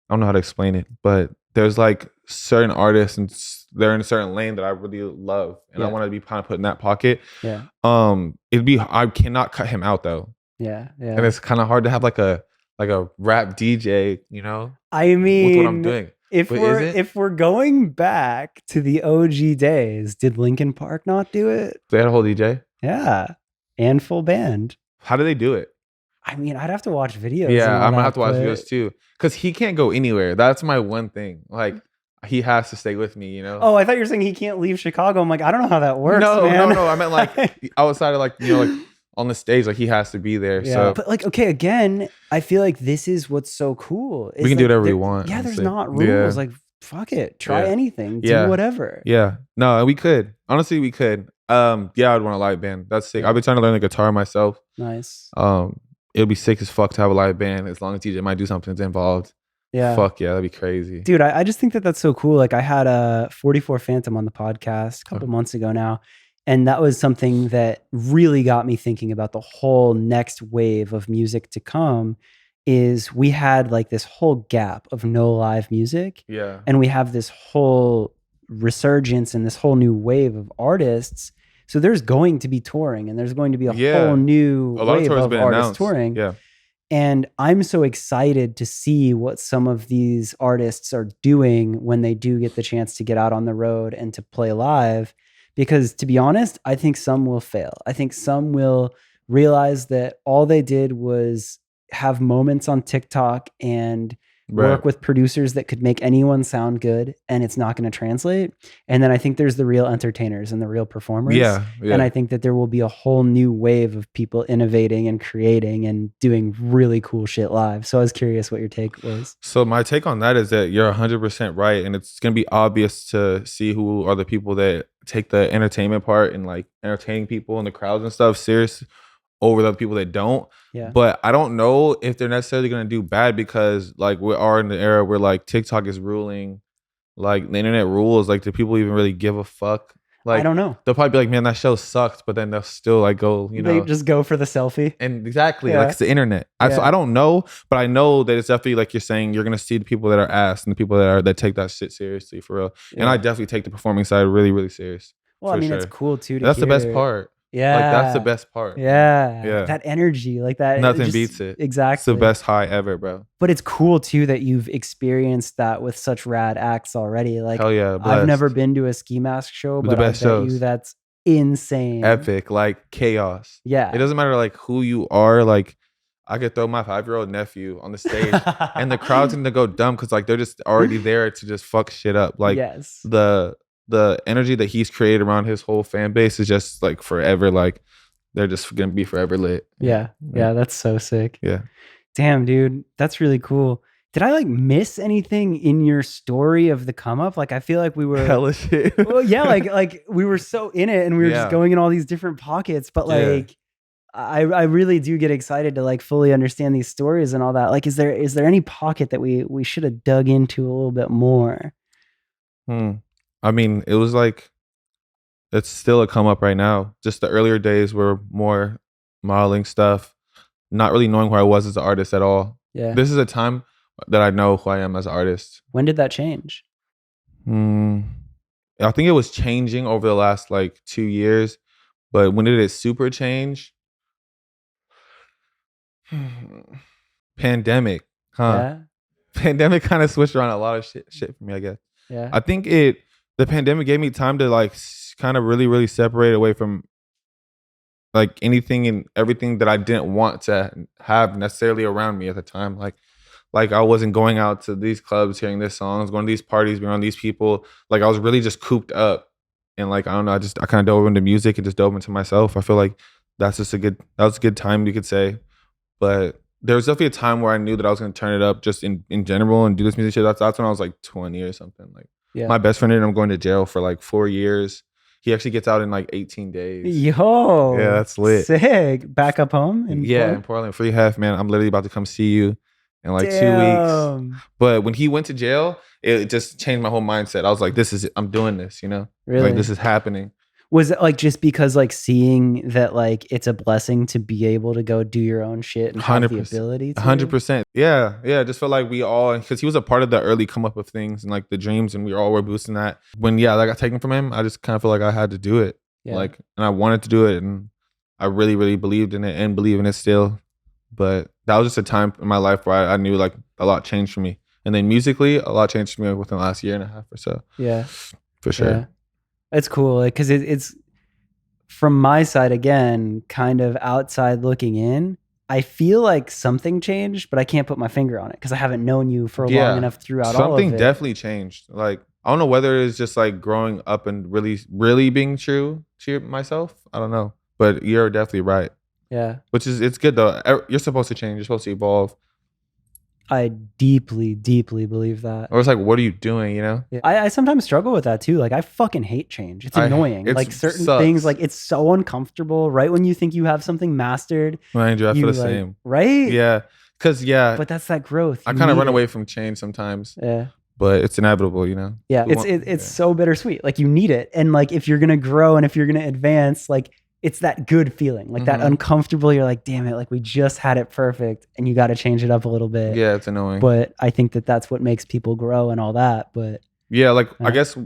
S2: don't know how to explain it, but there's like certain artists and they're in a certain lane that I really love. And I want to be kind of put in that pocket.
S1: Yeah.
S2: I cannot cut him out though.
S1: Yeah. Yeah.
S2: And it's kind of hard to have like a rap DJ, you know?
S1: I mean,
S2: with what I'm doing.
S1: If we're going back to the OG days, did Linkin Park not do it?
S2: They had a whole DJ?
S1: Yeah. And full band.
S2: How do they do it?
S1: I mean, I'd have to watch videos.
S2: Yeah, I'm gonna have to watch videos too. Because he can't go anywhere. That's my one thing. Like, he has to stay with me, you know?
S1: Oh, I thought you were saying he can't leave Chicago. I'm like, I don't know how that works.
S2: No,
S1: man.
S2: no. I meant like outside of like, you know, like on the stage, like he has to be there.
S1: Yeah.
S2: So,
S1: but like, okay, again, I feel like this is what's so cool.
S2: We can do whatever we want.
S1: Yeah,
S2: honestly.
S1: there's not rules.
S2: Yeah.
S1: Like, fuck it. Try anything. Do whatever.
S2: Yeah. No, we could. Honestly, we could. Yeah, I'd want a live band. That's sick. I've been trying to learn the guitar myself.
S1: Nice.
S2: It'll be sick as fuck to have a live band as long as DJ Might Do Something's involved.
S1: Yeah.
S2: Fuck yeah, that'd be crazy.
S1: Dude, I just think that that's so cool. Like I had a 44 Phantom on the podcast a couple months ago now. And that was something that really got me thinking about the whole next wave of music to come is we had like this whole gap of no live music.
S2: Yeah.
S1: And we have this whole resurgence and this whole new wave of artists. So there's going to be touring and there's going to be a whole new wave of artists touring.
S2: Yeah.
S1: And I'm so excited to see what some of these artists are doing when they do get the chance to get out on the road and to play live. Because to be honest, I think some will fail. I think some will realize that all they did was have moments on TikTok and work with producers that could make anyone sound good, and it's not going to translate. And then I think there's the real entertainers and the real performers.
S2: Yeah.
S1: And I think that there will be a whole new wave of people innovating and creating and doing really cool shit live. So I was curious what your take was.
S2: So my take on that is that you're 100% right. And it's going to be obvious to see who are the people that take the entertainment part and like entertaining people in the crowds and stuff serious over the people that don't.
S1: Yeah.
S2: But I don't know if they're necessarily going to do bad because like we are in the era where like TikTok is ruling, like the internet rules. Like, do people even really give a fuck? Like,
S1: I don't know.
S2: They'll probably be like, man, that show sucked, but then they'll still like go, you know.
S1: They just go for the selfie.
S2: And exactly, like it's the internet. So I don't know, but I know that it's definitely like you're saying, you're going to see the people that are ass and the people that take that shit seriously for real. Yeah. And I definitely take the performing side really, really serious.
S1: Well, I mean, it's cool too.
S2: That's the best part.
S1: Yeah.
S2: Like that's the best part.
S1: Yeah. That energy, like that.
S2: Nothing beats it.
S1: Exactly.
S2: It's the best high ever, bro.
S1: But it's cool too that you've experienced that with such rad acts already. Like,
S2: hell yeah,
S1: I've never been to a ski mask show, but
S2: the best
S1: I bet you that's insane.
S2: Epic, like chaos.
S1: Yeah.
S2: It doesn't matter like who you are. Like I could throw my 5-year-old nephew on the stage and the crowd's gonna go dumb because like they're just already there to just fuck shit up. Like the energy that he's created around his whole fan base is just like forever. Like they're just gonna be forever lit.
S1: Yeah. That's so sick.
S2: Yeah.
S1: Damn, dude, that's really cool. Did I like miss anything in your story of the come up? Like I feel like we were
S2: hella shit.
S1: Well, yeah, like we were so in it and we were just going in all these different pockets. But like I really do get excited to like fully understand these stories and all that. Like, is there any pocket that we should have dug into a little bit more?
S2: I mean, it was like, it's still a come up right now. Just the earlier days were more modeling stuff, not really knowing who I was as an artist at all.
S1: Yeah.
S2: This is a time that I know who I am as an artist.
S1: When did that change?
S2: I think it was changing over the last like 2 years, but when did it super change? Pandemic, huh?
S1: Yeah.
S2: Pandemic kind of switched around a lot of shit for me, I guess.
S1: Yeah.
S2: I think the pandemic gave me time to like kind of really, really separate away from like anything and everything that I didn't want to have necessarily around me at the time. Like I wasn't going out to these clubs, hearing these songs, going to these parties, being around these people. Like I was really just cooped up, and like I don't know, I kind of dove into music and just dove into myself. I feel like that was a good time, you could say. But there was definitely a time where I knew that I was going to turn it up just in general and do this music shit. That's when I was like 20 or something. Like my best friend ended up going to jail for like 4 years. He actually gets out in like 18 days.
S1: Yo,
S2: yeah, that's lit.
S1: Sick. Back up home in
S2: in Portland. Free half, man. I'm literally about to come see you in like 2 weeks. But when he went to jail, it just changed my whole mindset. I was like, this is it. I'm doing this, you know?
S1: Really?
S2: Like this is happening.
S1: Was it like just because like seeing that like it's a blessing to be able to go do your own shit and have the ability to?
S2: 100%. Yeah. I just felt like we all, because he was a part of the early come up of things and like the dreams, and we all were boosting that. When that got taken from him, I just kind of feel like I had to do it. Yeah. Like, and I wanted to do it, and I really, really believed in it and believe in it still. But that was just a time in my life where I knew like a lot changed for me. And then musically, a lot changed for me within the last year and a half or so.
S1: Yeah.
S2: For sure. Yeah.
S1: It's cool because it's from my side, again, kind of outside looking in. I feel like something changed, but I can't put my finger on it because I haven't known you for long enough throughout all of it.
S2: Something definitely changed. Like, I don't know whether it's just like growing up and really, really being true to myself. I don't know, but you're definitely right.
S1: Yeah.
S2: It's good though. You're supposed to change. You're supposed to evolve.
S1: I deeply, deeply believe that.
S2: Or it's like, what are you doing, you know?
S1: Yeah. I sometimes struggle with that too. Like, I fucking hate change. It's annoying. Like certain things, like it's so uncomfortable. Right when you think you have something mastered.
S2: Mind you, I feel the same.
S1: Right?
S2: Yeah. Because,
S1: But that's that growth.
S2: I kind of run away from change sometimes.
S1: Yeah.
S2: But it's inevitable, you know?
S1: Yeah. It's so bittersweet. Like, you need it. And like, if you're going to grow and if you're going to advance, like, it's that good feeling, like that uncomfortable. You're like, damn it, like we just had it perfect, and you got to change it up a little bit.
S2: Yeah, it's annoying.
S1: But I think that's what makes people grow and all that. But
S2: yeah, like I guess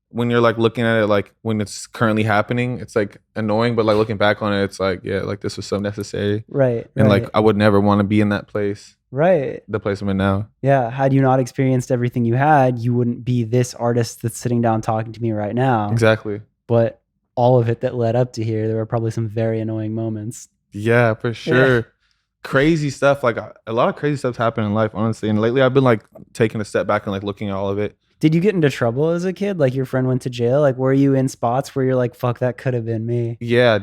S2: when you're like looking at it, like when it's currently happening, it's like annoying. But like looking back on it, it's like, yeah, like this was so necessary.
S1: Right.
S2: And like I would never want to be in that place.
S1: Right.
S2: The place I'm in now.
S1: Yeah. Had you not experienced everything you had, you wouldn't be this artist that's sitting down talking to me right now.
S2: Exactly.
S1: But all of it that led up to here, there were probably some very annoying moments.
S2: Yeah, for sure. Yeah. Crazy stuff. Like a lot of crazy stuff's happened in life, honestly. And lately I've been like taking a step back and like looking at all of it.
S1: Did you get into trouble as a kid? Like your friend went to jail? Like were you in spots where you're like, fuck, that could have been me?
S2: Yeah,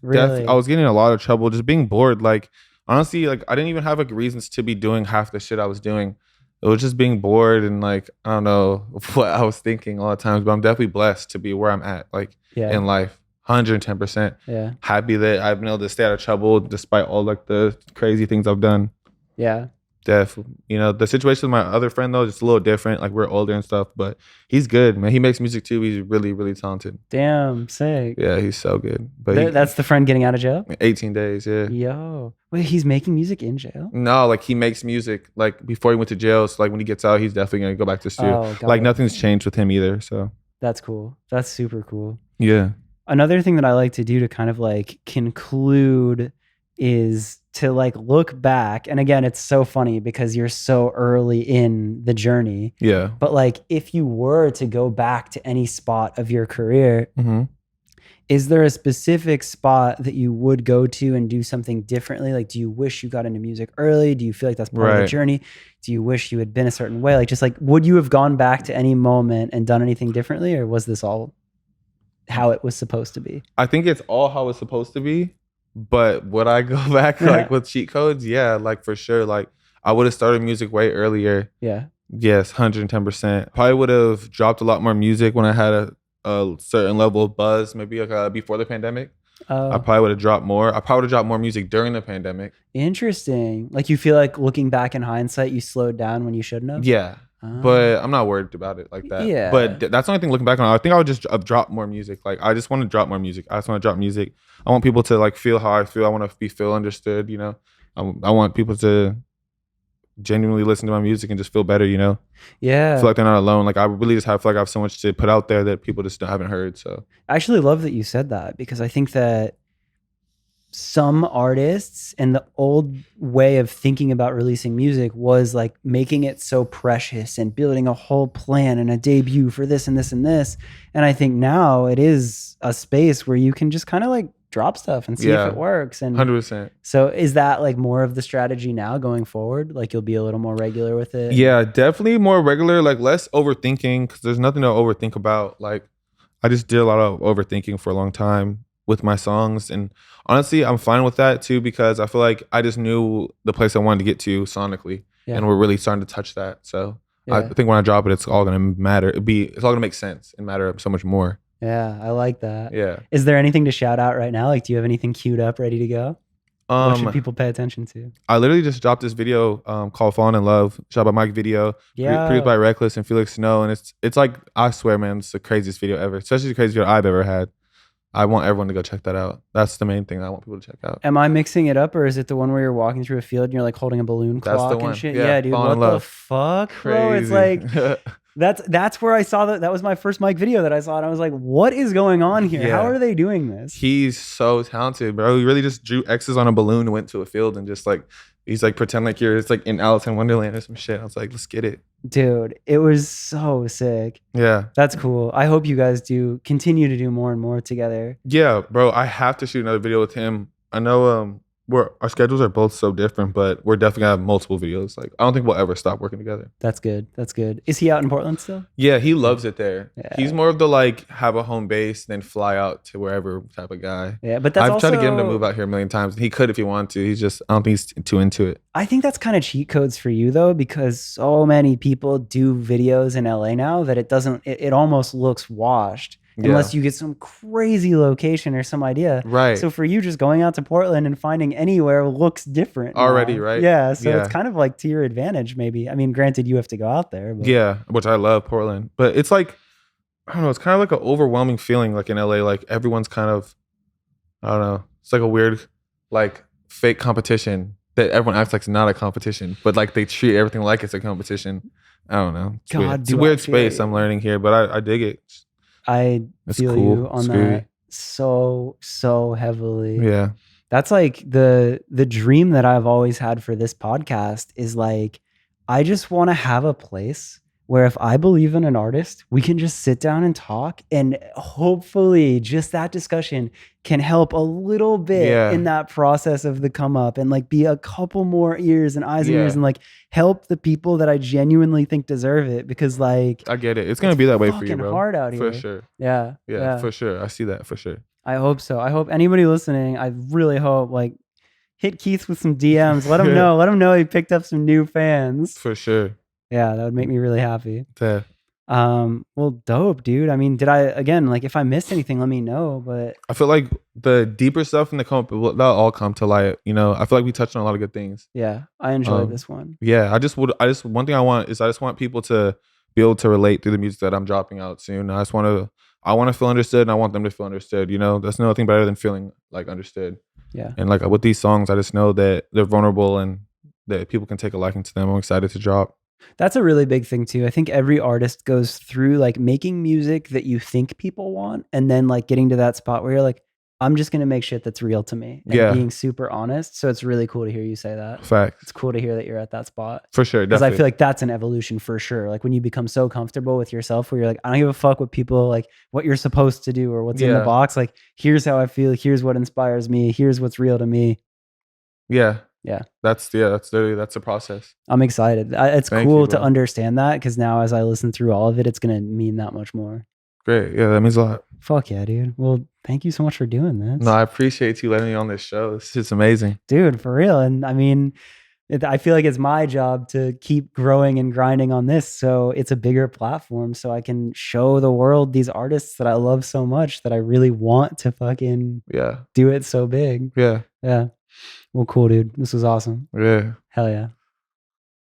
S1: Really?
S2: I was getting in a lot of trouble just being bored. Like honestly, like I didn't even have like reasons to be doing half the shit I was doing. It was just being bored and like, I don't know what I was thinking a lot of times, but I'm definitely blessed to be where I'm at, like in life. 110%.
S1: Yeah. Happy
S2: that I've been able to stay out of trouble despite all like the crazy things I've done.
S1: Yeah.
S2: You know, the situation with my other friend though, just a little different. Like we're older and stuff, but he's good, man. He makes music too. He's really, really talented.
S1: Damn, sick.
S2: Yeah, he's so good. But
S1: that's the friend getting out of jail?
S2: 18 days, yeah.
S1: Yo. Wait, he's making music in jail?
S2: No, like he makes music like before he went to jail. So like when he gets out, he's definitely gonna go back to the studio. Like nothing's changed with him either. So
S1: that's cool. That's super cool.
S2: Yeah.
S1: Another thing that I like to do to kind of like conclude is to like look back. And again, it's so funny because you're so early in the journey.
S2: Yeah.
S1: But like if you were to go back to any spot of your career, is there a specific spot that you would go to and do something differently? Like, do you wish you got into music early? Do you feel like that's part of the journey? Do you wish you had been a certain way? Like, just like, would you have gone back to any moment and done anything differently? Or was this all how it was supposed to be?
S2: I think it's all how it's supposed to be. But would I go back like with cheat codes? Yeah, like for sure. Like I would have started music way earlier.
S1: Yeah.
S2: Yes, 110%. Probably would have dropped a lot more music when I had a certain level of buzz, maybe like before the pandemic. I probably would have dropped more. I probably would have dropped more music during the pandemic.
S1: Interesting. Like you feel like looking back in hindsight, you slowed down when you shouldn't have?
S2: Yeah. But I'm not worried about it like that.
S1: Yeah.
S2: But that's the only thing looking back on. I think I would just have dropped more music. Like I just want to drop more music. I just want to drop music. I want people to like feel how I feel. I want to feel understood, you know. I want people to genuinely listen to my music and just feel better, you know.
S1: Yeah.
S2: Feel like they're not alone. Like I really just feel like I have so much to put out there that people just haven't heard. So
S1: I actually love that you said that because I think that some artists and the old way of thinking about releasing music was like making it so precious and building a whole plan and a debut for this and this and this. And I think now it is a space where you can just kind of like drop stuff and see if it works. And
S2: 100%.
S1: So is that like more of the strategy now going forward? Like you'll be a little more regular with it?
S2: Yeah, definitely more regular, like less overthinking, because there's nothing to overthink about. Like I just did a lot of overthinking for a long time with my songs. And honestly, I'm fine with that too, because I feel like I just knew the place I wanted to get to sonically.
S1: Yeah.
S2: And we're really starting to touch that. So I think when I drop it, it's all going to matter. It's all going to make sense and matter so much more.
S1: Yeah, I like that.
S2: Yeah.
S1: Is there anything to shout out right now? Like, do you have anything queued up, ready to go? What should people pay attention to?
S2: I literally just dropped this video called "Falling in Love," shot by Mike Video, produced by Reckless and Felix Snow, and it's like, I swear, man, it's the craziest video ever, especially the craziest video I've ever had. I want everyone to go check that out. That's the main thing I want people to check out.
S1: Am I mixing it up, or is it the one where you're walking through a field and you're like holding a balloon clock?
S2: That's the one.
S1: And shit?
S2: Yeah,
S1: dude.
S2: Falling in
S1: What
S2: Love.
S1: the fuck,
S2: Crazy.
S1: bro? It's like that's where I saw that. That was my first Mike video that I saw, and I was like, what is going on here?
S2: Yeah.
S1: How are they doing this?
S2: He's so talented, bro. He really just drew X's on a balloon and went to a field and just like, he's like, pretend like it's like in Alice in Wonderland or some shit. I was like, let's get it.
S1: Dude, it was so sick.
S2: Yeah.
S1: That's cool. I hope you guys do continue to do more and more together.
S2: Yeah, bro. I have to shoot another video with him. I know our schedules are both so different, but we're definitely gonna have multiple videos. Like, I don't think we'll ever stop working together.
S1: That's good. That's good. Is he out in Portland still?
S2: Yeah, he loves it there.
S1: Yeah.
S2: He's more of the like have a home base, then fly out to wherever type of guy.
S1: Yeah, but that's
S2: I've
S1: also,
S2: tried to get him to move out here a million times. He could if he wanted to. He's just, I don't think he's too into it.
S1: I think that's kind of cheat codes for you though, because so many people do videos in LA now that it almost looks washed. Unless you get some crazy location or some idea.
S2: Right.
S1: So for you, just going out to Portland and finding anywhere looks different
S2: already,
S1: now.
S2: right?
S1: Yeah. So it's kind of like to your advantage, maybe. I mean, granted, you have to go out there. But.
S2: Yeah, which I love Portland. But it's like, I don't know, it's kind of like an overwhelming feeling like in LA. Like everyone's kind of, I don't know, it's like a weird, like fake competition that everyone acts like it's not a competition, but like they treat everything like it's a competition. I don't know. It's weird. It's a weird space I'm learning here, but I dig it.
S1: I feel
S2: cool.
S1: you on that so heavily.
S2: Yeah.
S1: That's like the dream that I've always had for this podcast is like, I just want to have a place where if I believe in an artist, we can just sit down and talk, and hopefully just that discussion can help a little bit in that process of the come up, and like be a couple more ears and eyes and ears, and like help the people that I genuinely think deserve it, because like,
S2: I get it. It's going to be that way for you, bro.
S1: Hard out here.
S2: For sure.
S1: Yeah,
S2: for sure. I see that for sure.
S1: I hope so. I hope anybody listening, I really hope, like, hit Keith with some DMs. Let him know. Let him know he picked up some new fans.
S2: For sure.
S1: Yeah, that would make me really happy.
S2: Yeah.
S1: Well, dope, dude. I mean, if I missed anything, let me know. But
S2: I feel like the deeper stuff in the comp, that'll all come to light. You know, I feel like we touched on a lot of good things.
S1: Yeah, I enjoyed this one.
S2: Yeah, one thing I want people to be able to relate through the music that I'm dropping out soon. I want to feel understood, and I want them to feel understood. You know, there's nothing better than feeling like understood.
S1: Yeah.
S2: And like with these songs, I just know that they're vulnerable and that people can take a liking to them. I'm excited to drop.
S1: That's a really big thing too. I think every artist goes through like making music that you think people want, and then like getting to that spot where you're like, I'm just going to make shit that's real to me, and being super honest. So it's really cool to hear you say that.
S2: Fact.
S1: It's cool to hear that you're at that spot.
S2: For sure.
S1: Because I feel like that's an evolution for sure. Like when you become so comfortable with yourself where you're like, I don't give a fuck what people like, what you're supposed to do or what's in the box. Like, here's how I feel. Here's what inspires me. Here's what's real to me.
S2: Yeah.
S1: Yeah.
S2: That's a process.
S1: I'm excited. It's cool to understand that, because now as I listen through all of it, it's going to mean that much more.
S2: Great. Yeah, that means a lot.
S1: Fuck yeah, dude. Well, thank you so much for doing this.
S2: No, I appreciate you letting me on this show. This is amazing.
S1: Dude, for real. And I mean, I feel like it's my job to keep growing and grinding on this, so it's a bigger platform, so I can show the world these artists that I love so much, that I really want to fucking do it so big.
S2: Yeah.
S1: Yeah. Well, cool, dude. This was awesome.
S2: Yeah.
S1: Hell yeah.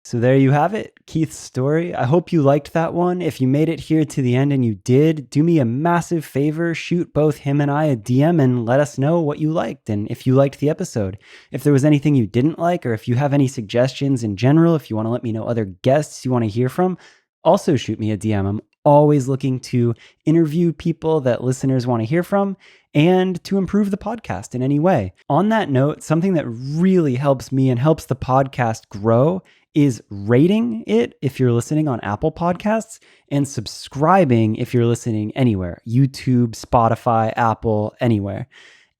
S1: So there you have it, Keith's story. I hope you liked that one. If you made it here to the end and you did, do me a massive favor, shoot both him and I a DM and let us know what you liked and if you liked the episode. If there was anything you didn't like, or if you have any suggestions in general, if you want to let me know other guests you want to hear from, also shoot me a DM. I'm always looking to interview people that listeners want to hear from and to improve the podcast in any way. On that note, something that really helps me and helps the podcast grow is rating it if you're listening on Apple Podcasts, and subscribing if you're listening anywhere, YouTube, Spotify, Apple, anywhere.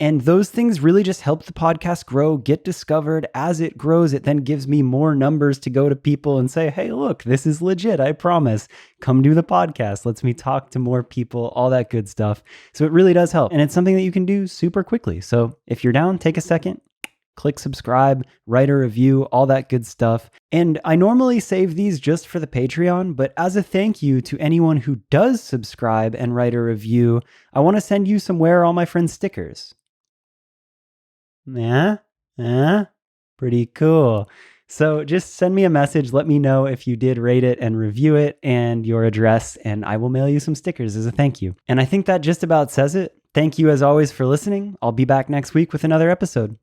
S1: And those things really just help the podcast grow, get discovered. As it grows, it then gives me more numbers to go to people and say, hey, look, this is legit, I promise. Come do the podcast. Lets me talk to more people, all that good stuff. So it really does help. And it's something that you can do super quickly. So if you're down, take a second, click subscribe, write a review, all that good stuff. And I normally save these just for the Patreon, but as a thank you to anyone who does subscribe and write a review, I want to send you some Where Are All My Friends stickers. Yeah? Pretty cool. So just send me a message. Let me know if you did rate it and review it and your address, and I will mail you some stickers as a thank you. And I think that just about says it. Thank you as always for listening. I'll be back next week with another episode.